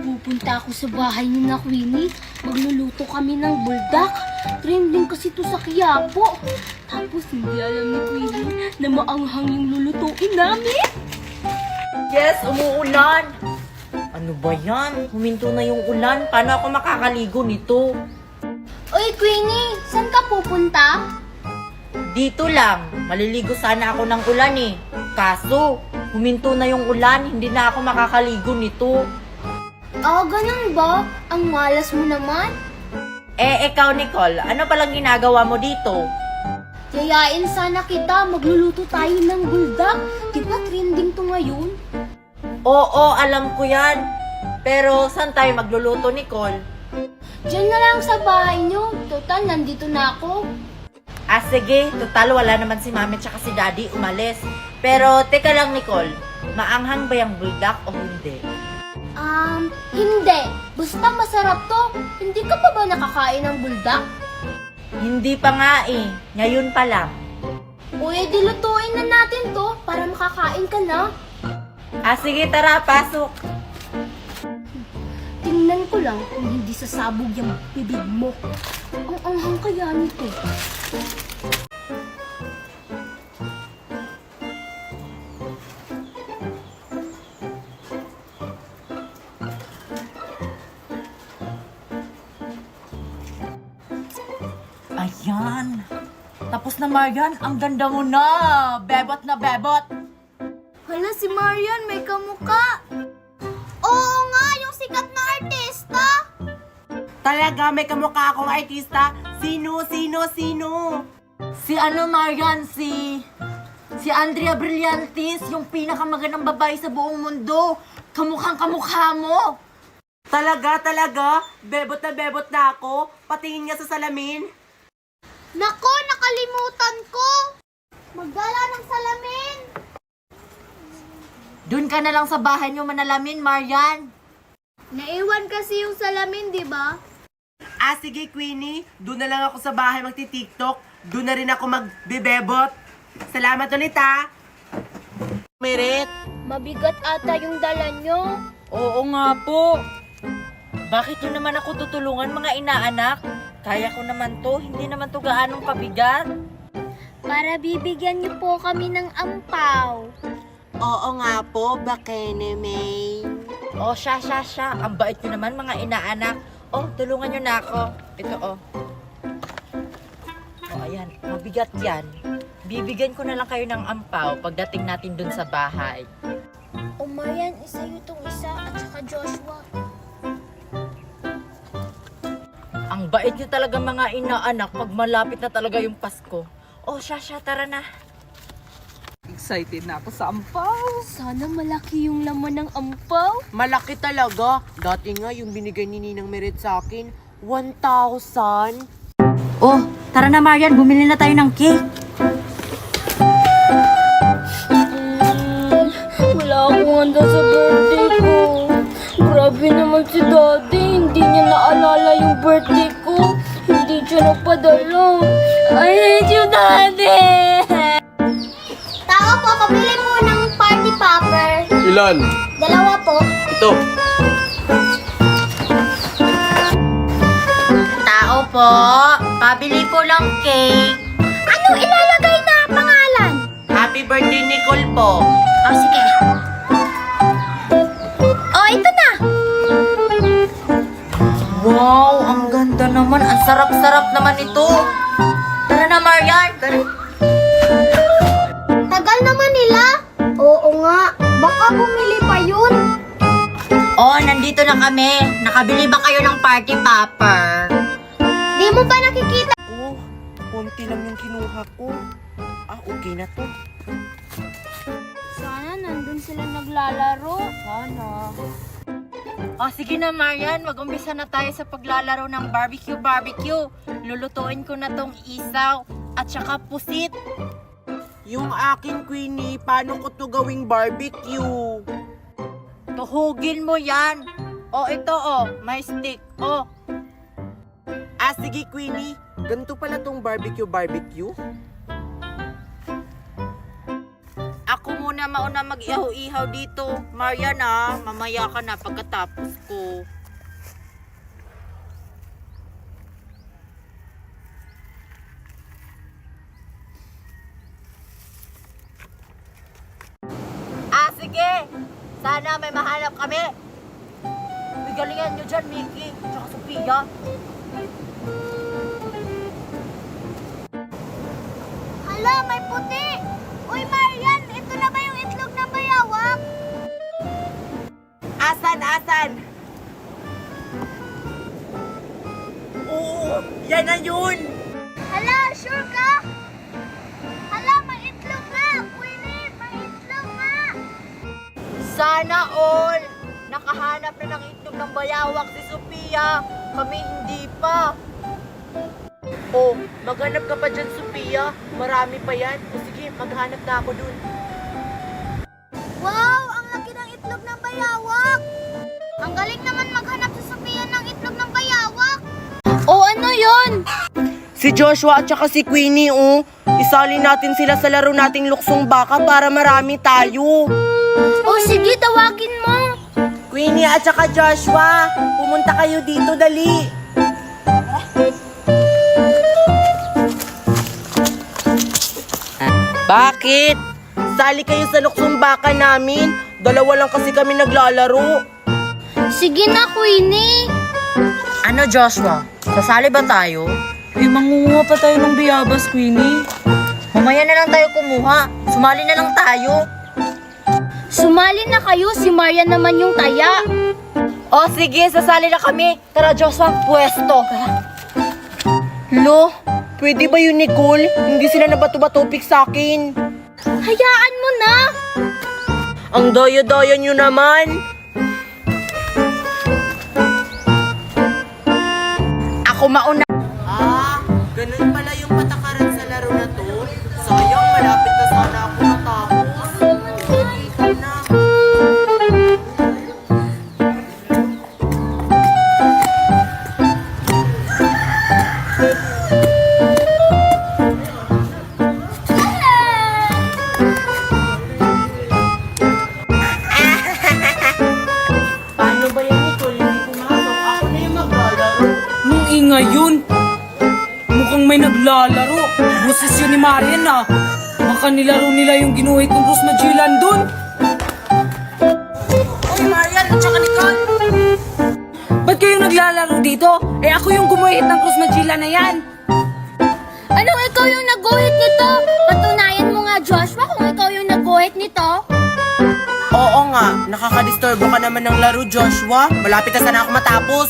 Pupunta ako sa bahay ni na Queenie. Magluluto kami ng buldak. Trending kasi to sa Quiapo. Tapos hindi alam ni Queenie na maanghang yung lulutuin namin. Yes, umuulan. Ano ba yan? Huminto na yung ulan. Paano ako makakaligo nito? Oy Queenie, saan ka pupunta? Dito lang. Maliligo sana ako ng ulan eh. Kaso, huminto na yung ulan. Hindi na ako makakaligo nito. Ah, ganun ba? Ang malas mo naman. Ikaw Nicole, ano palang ginagawa mo dito? Yayain sana kita, magluluto tayo ng buldak. Di ba trending to ngayon? Oo, alam ko yan. Pero saan tayo magluluto, Nicole? Diyan na lang sa bahay nyo. Total, nandito na ako. Sige. Total, wala naman si mami tsaka si daddy umalis. Pero, teka lang, Nicole. Maanghang ba yung buldak o hindi? Hindi. Basta masarap to. Hindi ka pa ba nakakain ng buldak? Hindi pa nga eh. Ngayon pa lang. Uy, dilutuin na natin to para makakain ka na. Sige, tara, pasok. Tingnan ko lang kung hindi sasabog yung bibig mo. Ang anghang kaya nito. Ayan. Tapos na, Marian. Ang ganda mo na. Bebot na bebot. Hala, si Marian may kamuka. Oo nga, yung sikat na artista. Talaga, may kamukha akong artista. Sino? Si Marian? Si Andrea Brillantes, yung pinakamagandang babae sa buong mundo. Kamukhang-kamukha mo. Talaga? Bebot na ako. Patingin nga sa salamin. Nako, nakalimutan ko. Magdala ng salamin. Doon ka na lang sa bahay niyo manalamin, Marian. Naiwan kasi yung salamin, di ba? Sige, Queenie. Doon na lang ako sa bahay magti-TikTok. Doon na rin ako magbebebot. Salamat ulit, ha. Merit. Mabigat ata yung dala nyo. Oo nga po. Bakit nyo naman ako tutulungan, mga inaanak? Kaya ko naman to, hindi naman to gaanong pabigat. Para bibigyan niyo po kami ng ampaw. Oo nga po, Bakene May. Siya. Ang bait nyo naman, mga inaanak. Tulungan nyo na ako. Ito, ayan. Mabigat yan. Bibigyan ko na lang kayo ng ampaw pagdating natin dun sa bahay. Marian, isa yung itong isa at saka Joshua. Ang bait nyo talaga, mga inaanak, pag malapit na talaga yung Pasko. Siya, tara na. Excited na ako sa ampaw. Sana malaki yung laman ng ampaw. Malaki talaga. Dati nga yung binigay ni Ninang Merit sa akin, 1,000. Tara na, Marian, bumili na tayo ng cake. Wala akong handa sa birthday ko. Grabe naman si Daddy. Hindi niya naalala yung birthday ko. Hindi siya nagpadala. I hate you, Daddy! Tao po, pabili po ng party popper. Ilan? 2 po. Ito. Tao po, pabili po ng cake. Ano ilalagay na pangalan? Happy birthday, Nicole po. Sige. Ito na. Wow, ang ganda naman. Ang sarap-sarap naman ito. Tara na, Marian. Tara. Tagal naman nila. Oo nga. Baka bumili pa yun. Nandito na kami. Nakabili ba kayo ng party popper? Di mo ba nakikita? Konti lang yung kinuha ko. Okay na to. Sana nandun sila naglalaro. Sana. Sige na, Marian. Mag-umpisa na tayo sa paglalaro ng barbecue. Lulutuin ko na tong isaw at saka pusit. Yung akin, Queenie, paano ko to gawing barbecue? Tuhugin mo yan. Ito, may stick. Sige, Queenie. Ganito pala tong barbecue. Ako muna na mauna mag-ihaw-ihaw dito. Marian mamaya ka na pagkatapos ko. Sige! Sana may mahanap kami. Uy, galingan nyo dyan, Mickey. Tsaka Sophia. Hala, may puti! Uy, Marian, ito na ba yung itlog ng bayawak? Asan? Oo, yan na yun! Hala, sure ka? Hala, may itlog nga! Queenie, may itlog nga! Sana all! Nakahanap na ng itlog ng bayawak si Sophia. Kami hindi pa. Oh, maghanap ka pa dyan, Sophia. Marami pa yan. O sige, maghanap na ako dun. Wow, ang laki ng itlog ng bayawak! Ang galing naman maghanap si Sophia ng itlog ng bayawak! O ano yon? Si Joshua at saka si Queenie, oh. Isali natin sila sa laro nating luksong baka para marami tayo. O sige, tawagin mo! Queenie at saka Joshua, pumunta kayo dito, dali. Bakit? Sali kayo sa luksong baka namin. Dalawa lang kasi kami naglalaro. Sige na, Queenie! Ano, Joshua? Sasali ba tayo? Mangunguha pa tayo ng biyabas, Queenie. Mamaya na lang tayo kumuha. Sumali na lang tayo. Sumali na kayo, si Marian naman yung taya. O sige, sasali na kami. Tara, Joshua, pwesto. Lo, pwede ba yun, Nicole? Hindi sila nabato-batopik sa akin. Hayaan mo na! Ang daya-daya nyo naman. Ako mauna. Ganun pala yung patakaran sa laro na to. Sayang, malapit na sana ako matapos. Ikaw na. Paano ba yan, Nicole? Hindi pumasok. Ako na yung maglalaro. Nung ingay yun. Mukhang may naglalaro. Boses yun ni Marian Baka nilaro nila yung ginuhit ng Rose Magellan dun. Oy, Marian at saka Nicole. Ba't kayo naglalaro dito? Eh ako yung gumuhit ng Rose Magellan na yan. Anong ikaw yung nag-guhit nito? Patunayan mo nga, Joshua, kung ikaw yung nag-guhit nito. Oo nga, nakakadisturbo ka naman ng laro, Joshua. Malapit na sana ako matapos.